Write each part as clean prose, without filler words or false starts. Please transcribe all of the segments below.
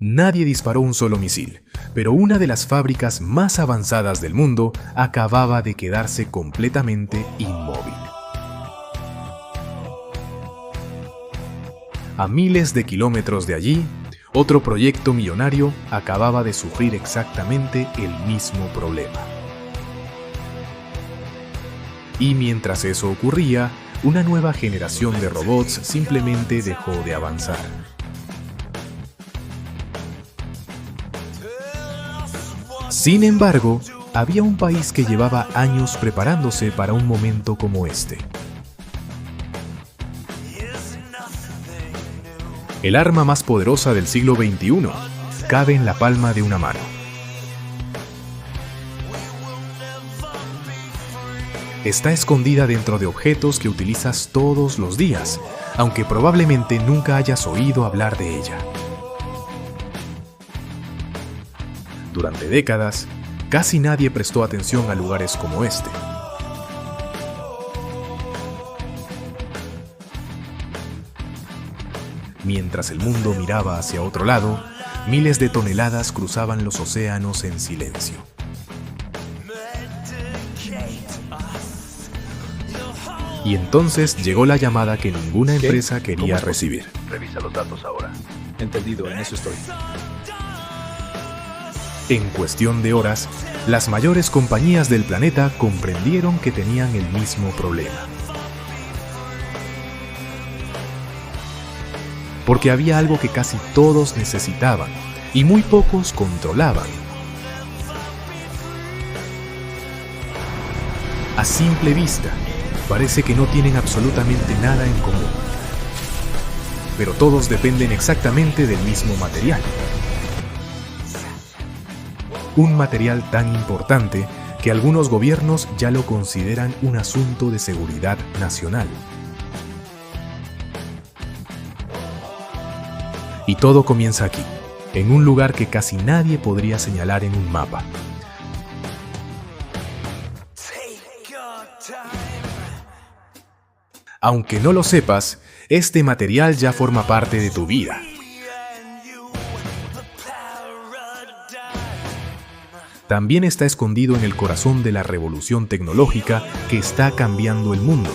Nadie disparó un solo misil, pero una de las fábricas más avanzadas del mundo acababa de quedarse completamente inmóvil. A miles de kilómetros de allí, otro proyecto millonario acababa de sufrir exactamente el mismo problema. Y mientras eso ocurría, una nueva generación de robots simplemente dejó de avanzar. Sin embargo, había un país que llevaba años preparándose para un momento como este. El arma más poderosa del siglo XXI cabe en la palma de una mano. Está escondida dentro de objetos que utilizas todos los días, aunque probablemente nunca hayas oído hablar de ella. Durante décadas, casi nadie prestó atención a lugares como este. Mientras el mundo miraba hacia otro lado, miles de toneladas cruzaban los océanos en silencio. Y entonces llegó la llamada que ninguna empresa quería recibir. Revisa los datos ahora. Entendido, en eso estoy. En cuestión de horas, las mayores compañías del planeta comprendieron que tenían el mismo problema. Porque había algo que casi todos necesitaban y muy pocos controlaban. A simple vista, parece que no tienen absolutamente nada en común. Pero todos dependen exactamente del mismo material. Un material tan importante que algunos gobiernos ya lo consideran un asunto de seguridad nacional. Y todo comienza aquí, en un lugar que casi nadie podría señalar en un mapa. Aunque no lo sepas, este material ya forma parte de tu vida. También está escondido en el corazón de la revolución tecnológica que está cambiando el mundo.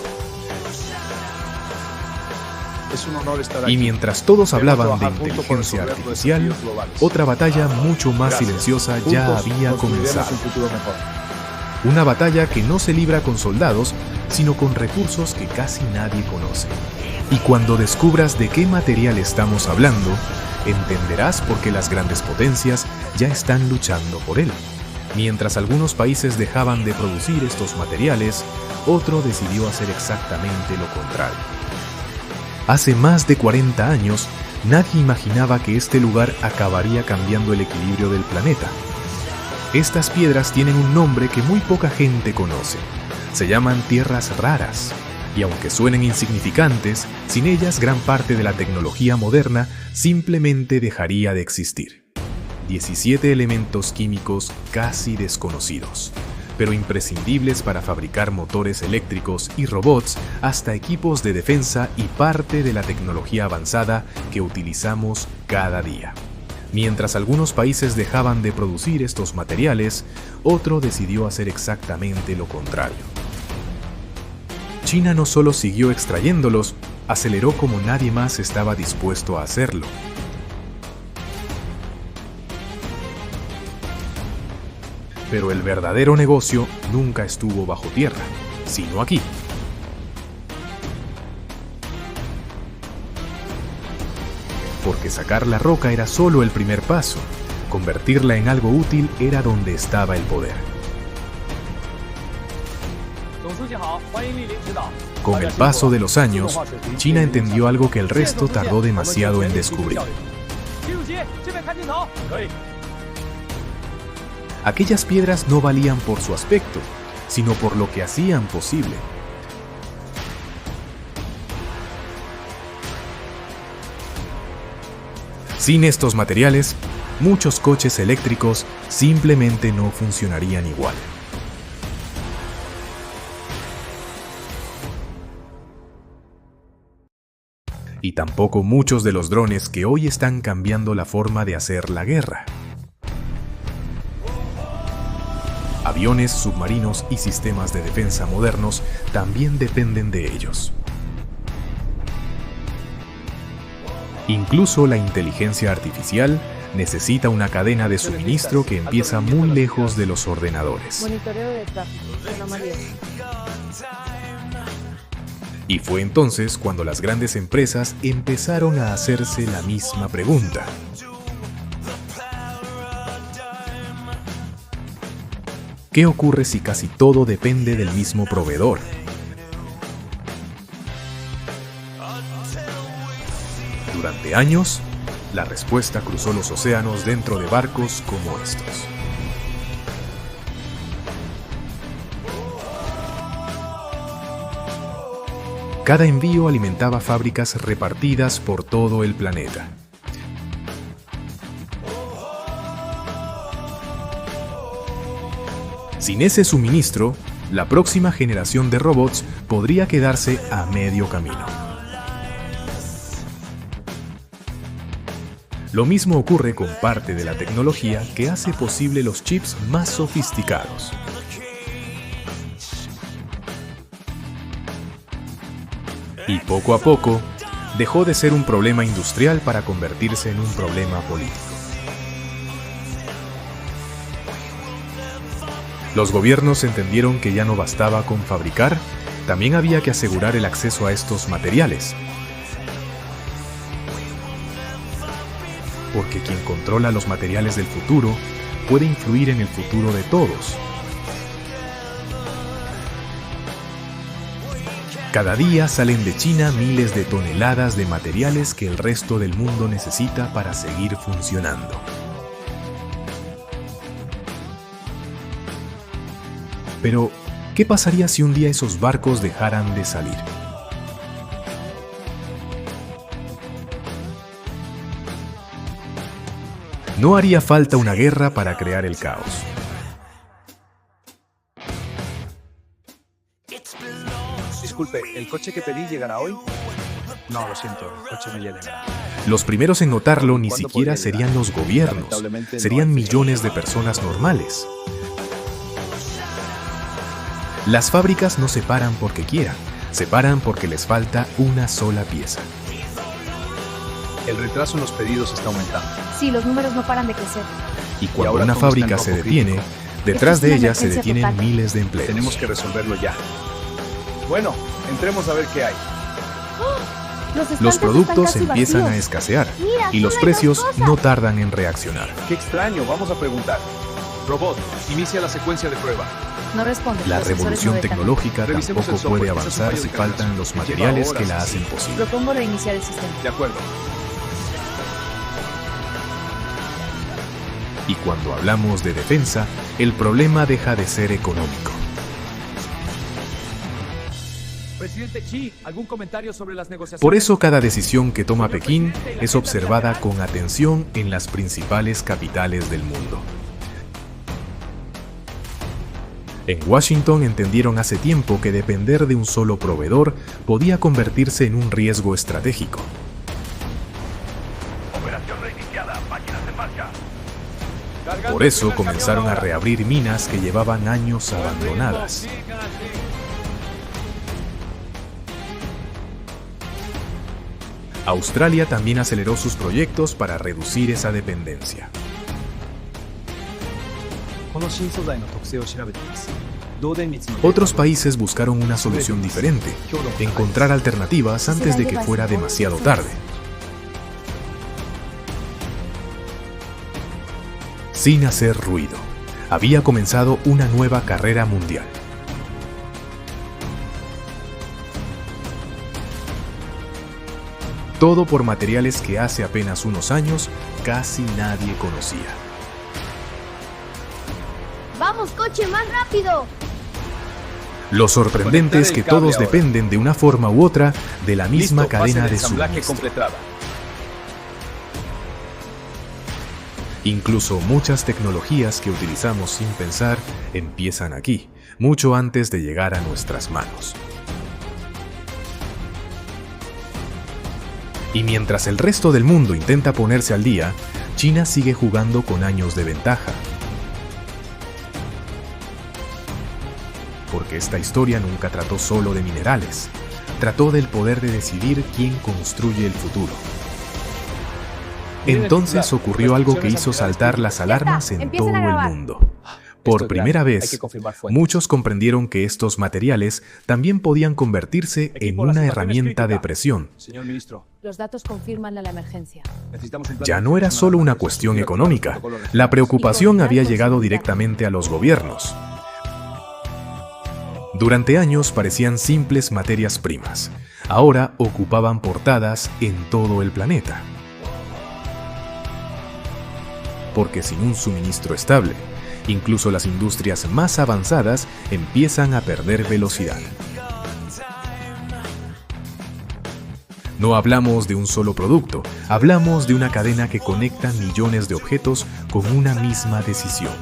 Es un honor estar aquí. Y mientras todos hablaban de inteligencia artificial, otra batalla mucho más silenciosa ya había comenzado. Una batalla que no se libra con soldados, sino con recursos que casi nadie conoce. Y cuando descubras de qué material estamos hablando, entenderás por qué las grandes potencias ya están luchando por él. Mientras algunos países dejaban de producir estos materiales, otro decidió hacer exactamente lo contrario. Hace más de 40 años, nadie imaginaba que este lugar acabaría cambiando el equilibrio del planeta. Estas piedras tienen un nombre que muy poca gente conoce. Se llaman tierras raras. Y aunque suenen insignificantes, sin ellas gran parte de la tecnología moderna simplemente dejaría de existir. 17 elementos químicos casi desconocidos, pero imprescindibles para fabricar motores eléctricos y robots, hasta equipos de defensa y parte de la tecnología avanzada que utilizamos cada día. Mientras algunos países dejaban de producir estos materiales, otro decidió hacer exactamente lo contrario. China no solo siguió extrayéndolos, aceleró como nadie más estaba dispuesto a hacerlo. Pero el verdadero negocio nunca estuvo bajo tierra, sino aquí. Porque sacar la roca era solo el primer paso. Convertirla en algo útil era donde estaba el poder. Con el paso de los años, China entendió algo que el resto tardó demasiado en descubrir. Aquellas piedras no valían por su aspecto, sino por lo que hacían posible. Sin estos materiales, muchos coches eléctricos simplemente no funcionarían igual. y tampoco muchos de los drones que hoy están cambiando la forma de hacer la guerra. Aviones, submarinos y sistemas de defensa modernos también dependen de ellos. Incluso la inteligencia artificial necesita una cadena de suministro que empieza muy lejos de los ordenadores. Monitoreo de tráfico, programa 10. Y fue entonces cuando las grandes empresas empezaron a hacerse la misma pregunta. ¿Qué ocurre si casi todo depende del mismo proveedor? Durante años, la respuesta cruzó los océanos dentro de barcos como estos. Cada envío alimentaba fábricas repartidas por todo el planeta. Sin ese suministro, la próxima generación de robots podría quedarse a medio camino. Lo mismo ocurre con parte de la tecnología que hace posible los chips más sofisticados. Y poco a poco, dejó de ser un problema industrial para convertirse en un problema político. Los gobiernos entendieron que ya no bastaba con fabricar, también había que asegurar el acceso a estos materiales. Porque quien controla los materiales del futuro puede influir en el futuro de todos. Cada día salen de China miles de toneladas de materiales que el resto del mundo necesita para seguir funcionando. Pero, ¿qué pasaría si un día esos barcos dejaran de salir? No haría falta una guerra para crear el caos. Disculpe, ¿el coche que pedí llegará hoy? No, lo siento, el coche no llegará. Los primeros en notarlo ni siquiera serían los gobiernos, serían millones de personas normales. Las fábricas no se paran porque quieran, se paran porque les falta una sola pieza. El retraso en los pedidos está aumentando. Sí, los números no paran de crecer. Y cuando una fábrica se detiene, detrás de ella se detienen miles de empleos. Tenemos que resolverlo ya. Bueno, entremos a ver qué hay. Los productos empiezan a escasear y los precios no tardan en reaccionar. Qué extraño, vamos a preguntar. Robot, inicia la secuencia de prueba. No responde. La revolución tecnológica tampoco puede avanzar si faltan los materiales que la hacen posible. Propongo reiniciar el sistema. De acuerdo. Y cuando hablamos de defensa, el problema deja de ser económico. Presidente Xi, ¿algún comentario sobre las negociaciones? Por eso cada decisión que toma Pekín es observada con atención en las principales capitales del mundo. En Washington entendieron hace tiempo que depender de un solo proveedor podía convertirse en un riesgo estratégico. Operación reiniciada, máquinas en marcha. Por eso comenzaron a reabrir minas que llevaban años abandonadas. Australia también aceleró sus proyectos para reducir esa dependencia. Otros países buscaron una solución diferente, encontrar alternativas antes de que fuera demasiado tarde. Sin hacer ruido, había comenzado una nueva carrera mundial. Todo por materiales que hace apenas unos años casi nadie conocía. ¡Vamos, coche, más rápido! Lo sorprendente es que todos dependen de una forma u otra de la misma cadena de suministro. Incluso muchas tecnologías que utilizamos sin pensar empiezan aquí, mucho antes de llegar a nuestras manos. Y mientras el resto del mundo intenta ponerse al día, China sigue jugando con años de ventaja. Porque esta historia nunca trató solo de minerales, trató del poder de decidir quién construye el futuro. Entonces ocurrió algo que hizo saltar las alarmas en todo el mundo. Por primera vez, muchos comprendieron que estos materiales también podían convertirse en una herramienta de presión. Señor ministro, Los datos confirman la emergencia. necesitamos un plan Ya no era solo una cuestión económica, la preocupación había llegado directamente a los gobiernos. Durante años parecían simples materias primas, ahora ocupaban portadas en todo el planeta. Porque sin un suministro estable, incluso las industrias más avanzadas empiezan a perder velocidad. No hablamos de un solo producto, hablamos de una cadena que conecta millones de objetos con una misma decisión.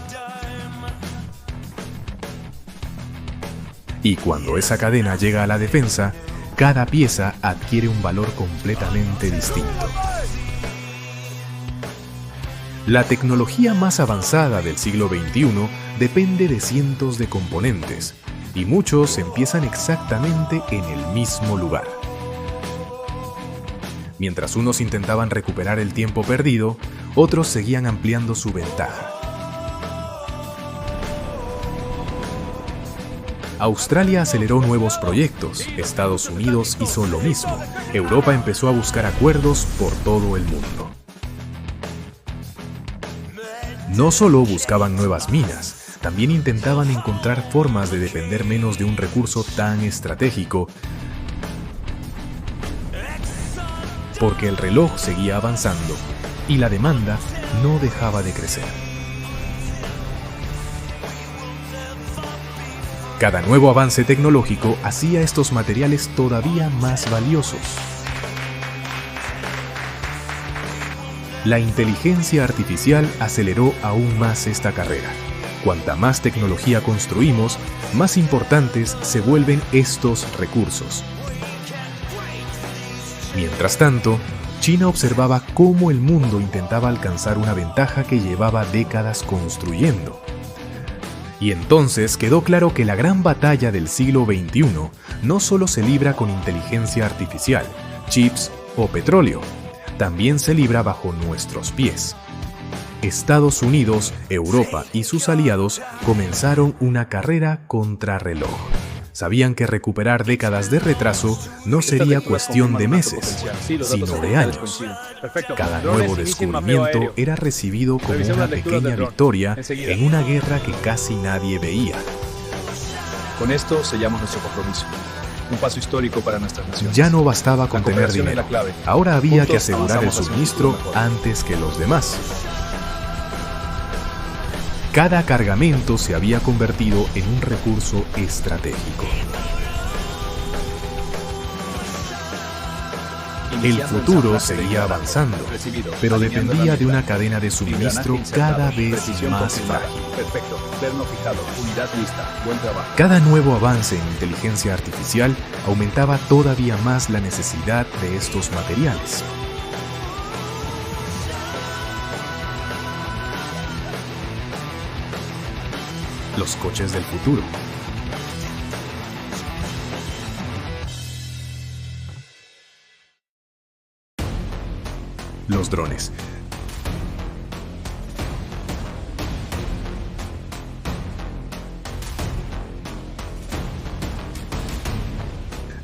Y cuando esa cadena llega a la defensa, cada pieza adquiere un valor completamente distinto. La tecnología más avanzada del siglo XXI depende de cientos de componentes, y muchos empiezan exactamente en el mismo lugar. Mientras unos intentaban recuperar el tiempo perdido, otros seguían ampliando su ventaja. Australia aceleró nuevos proyectos, Estados Unidos hizo lo mismo, Europa empezó a buscar acuerdos por todo el mundo. No solo buscaban nuevas minas, también intentaban encontrar formas de depender menos de un recurso tan estratégico, porque el reloj seguía avanzando y la demanda no dejaba de crecer. Cada nuevo avance tecnológico hacía estos materiales todavía más valiosos. La inteligencia artificial aceleró aún más esta carrera. Cuanta más tecnología construimos, más importantes se vuelven estos recursos. Mientras tanto, China observaba cómo el mundo intentaba alcanzar una ventaja que llevaba décadas construyendo. Y entonces quedó claro que la gran batalla del siglo XXI no solo se libra con inteligencia artificial, chips o petróleo, también se libra bajo nuestros pies. Estados Unidos, Europa y sus aliados comenzaron una carrera contrarreloj. Sabían que recuperar décadas de retraso no sería cuestión de meses, sino de años. Cada nuevo descubrimiento era recibido como una pequeña victoria en una guerra que casi nadie veía. Con esto sellamos nuestro compromiso. Un paso histórico para nuestras naciones. Ya no bastaba con tener cooperación es dinero. la clave. Ahora había que Juntos asegurar el avanzamos hacia un suministro futuro mejor. antes que los demás. Cada cargamento se había convertido en un recurso estratégico. El futuro seguía avanzando, pero dependía de una cadena de suministro cada vez más frágil. Perfecto. Perno fijado. Unidad lista. Buen trabajo. Cada nuevo avance en inteligencia artificial aumentaba todavía más la necesidad de estos materiales. Los coches del futuro. Los drones.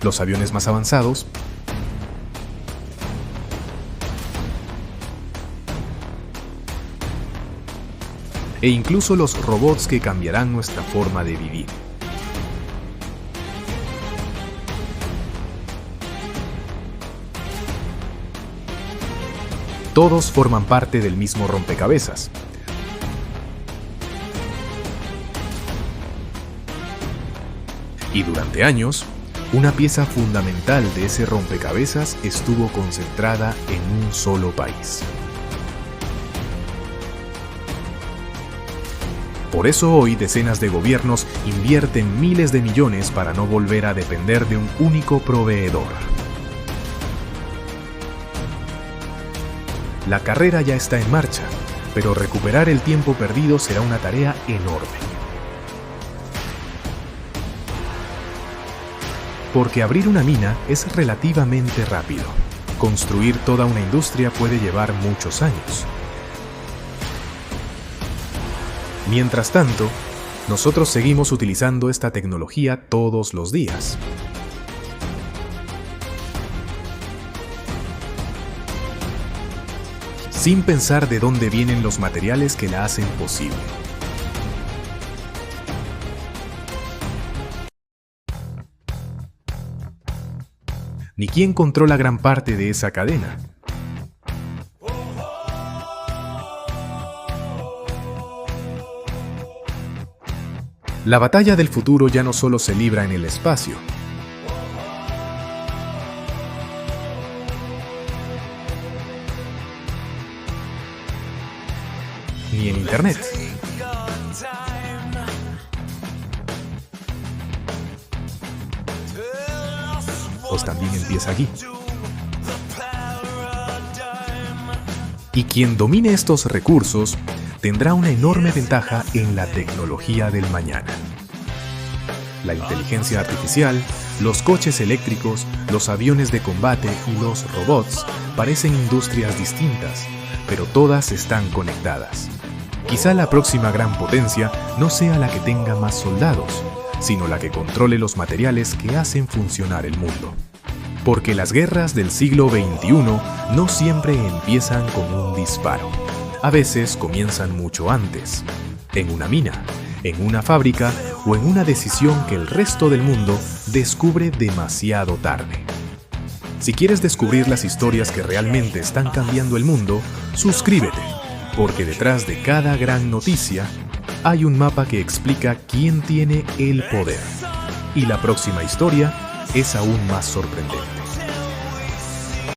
Los aviones más avanzados. E incluso los robots que cambiarán nuestra forma de vivir. Todos forman parte del mismo rompecabezas. Y durante años, una pieza fundamental de ese rompecabezas estuvo concentrada en un solo país. Por eso hoy decenas de gobiernos invierten miles de millones para no volver a depender de un único proveedor. La carrera ya está en marcha, pero recuperar el tiempo perdido será una tarea enorme. Porque abrir una mina es relativamente rápido. Construir toda una industria puede llevar muchos años. Mientras tanto, nosotros seguimos utilizando esta tecnología todos los días. Sin pensar de dónde vienen los materiales que la hacen posible. Ni quién controla gran parte de esa cadena. La batalla del futuro ya no solo se libra en el espacio. Ni en Internet. Pues también empieza aquí. Y quien domine estos recursos tendrá una enorme ventaja en la tecnología del mañana. La inteligencia artificial, los coches eléctricos, los aviones de combate y los robots parecen industrias distintas, pero todas están conectadas. Quizá la próxima gran potencia no sea la que tenga más soldados, sino la que controle los materiales que hacen funcionar el mundo. Porque las guerras del siglo XXI no siempre empiezan con un disparo. A veces comienzan mucho antes, en una mina, en una fábrica o en una decisión que el resto del mundo descubre demasiado tarde. Si quieres descubrir las historias que realmente están cambiando el mundo, suscríbete, porque detrás de cada gran noticia hay un mapa que explica quién tiene el poder. Y la próxima historia es aún más sorprendente.